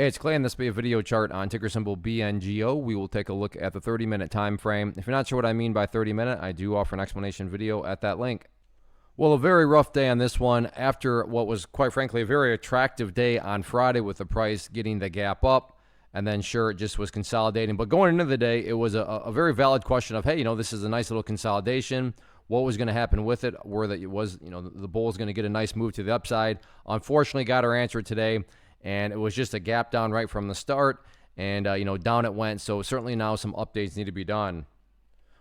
Hey, it's Clay, and this will be a video chart on ticker symbol BNGO. We will take a look at the 30-minute time frame. If you're not sure what I mean by 30-minute, I do offer an explanation video at that link. Well, a very rough day on this one after what was, quite frankly, a very attractive day on Friday with the price getting the gap up. And then, sure, it just was consolidating. But going into the day, it was a very valid question of, hey, this is a nice little consolidation. What was going to happen with it? Where it was, the bull is going to get a nice move to the upside. Unfortunately, got our answer today. And it was just a gap down right from the start, and down it went. So certainly now some updates need to be done.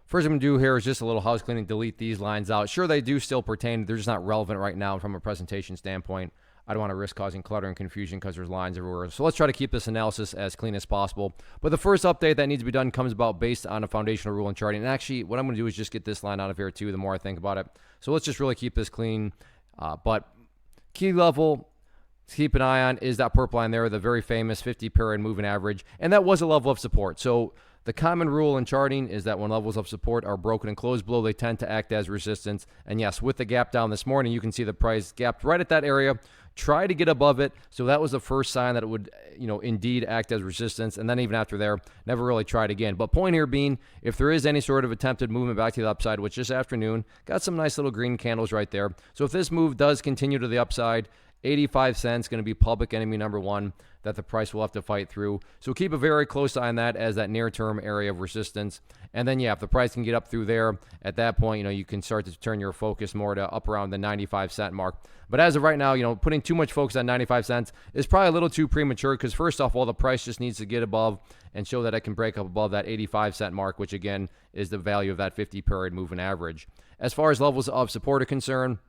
First I'm going to do here is just a little house cleaning, delete these lines out. Sure, they do still pertain. They're just not relevant right now from a presentation standpoint. I don't want to risk causing clutter and confusion because there's lines everywhere. So let's try to keep this analysis as clean as possible. But the first update that needs to be done comes about based on a foundational rule in charting. And actually, what I'm going to do is just get this line out of here too, the more I think about it. So let's just really keep this clean. But key level to keep an eye on is that purple line there, the very famous 50-period moving average, and that was a level of support. So the common rule in charting is that when levels of support are broken and closed below, they tend to act as resistance. And yes, with the gap down this morning, you can see the price gapped right at that area, try to get above it. So that was the first sign that it would, indeed act as resistance. And then even after there, never really tried again. But point here being, if there is any sort of attempted movement back to the upside, which this afternoon got some nice little green candles right there. So if this move does continue to the upside, 85 cents going to be public enemy number one that the price will have to fight through. So keep a very close eye on that as that near-term area of resistance. And then, yeah, if the price can get up through there, at that point, you can start to turn your focus more to up around the 95-cent mark. But as of right now, putting too much focus on 95 cents is probably a little too premature because first off, the price just needs to get above and show that it can break up above that 85-cent mark, which again is the value of that 50-period moving average. As far as levels of support are concerned,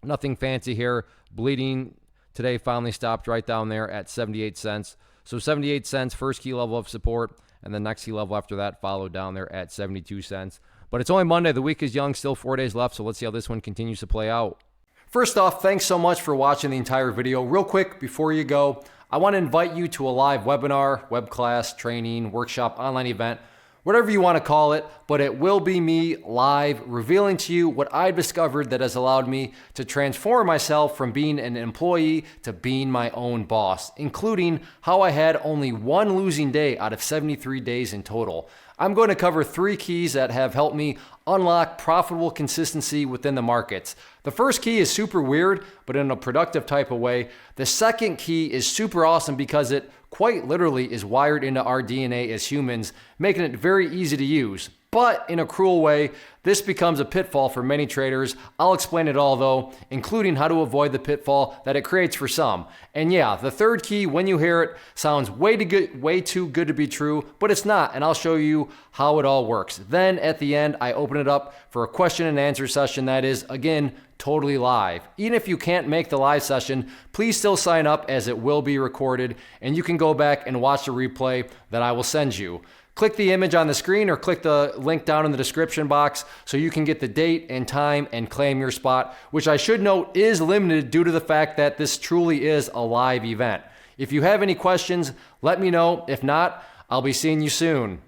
nothing fancy here. Bleeding today finally stopped right down there at 78 cents. So 78 cents, first key level of support, and the next key level after that followed down there at 72 cents. But it's only Monday. The week is young, still 4 days left, so let's see how this one continues to play out. First off, thanks so much for watching the entire video. Real quick, before you go, I want to invite you to a live webinar, web class, training, workshop, online event, whatever you want to call it, but it will be me live revealing to you what I've discovered that has allowed me to transform myself from being an employee to being my own boss, including how I had only one losing day out of 73 days in total. I'm going to cover 3 keys that have helped me unlock profitable consistency within the markets. The first key is super weird, but in a productive type of way. The second key is super awesome because it quite literally is wired into our DNA as humans, making it very easy to use. But in a cruel way, this becomes a pitfall for many traders. I'll explain it all though, including how to avoid the pitfall that it creates for some. And yeah, the third key, when you hear it, sounds way too good to be true, but it's not, and I'll show you how it all works. Then at the end, I open it up for a question and answer session that is, again, totally live. Even if you can't make the live session, please still sign up as it will be recorded, and you can go back and watch the replay that I will send you. Click the image on the screen or click the link down in the description box so you can get the date and time and claim your spot, which I should note is limited due to the fact that this truly is a live event. If you have any questions, let me know. If not, I'll be seeing you soon.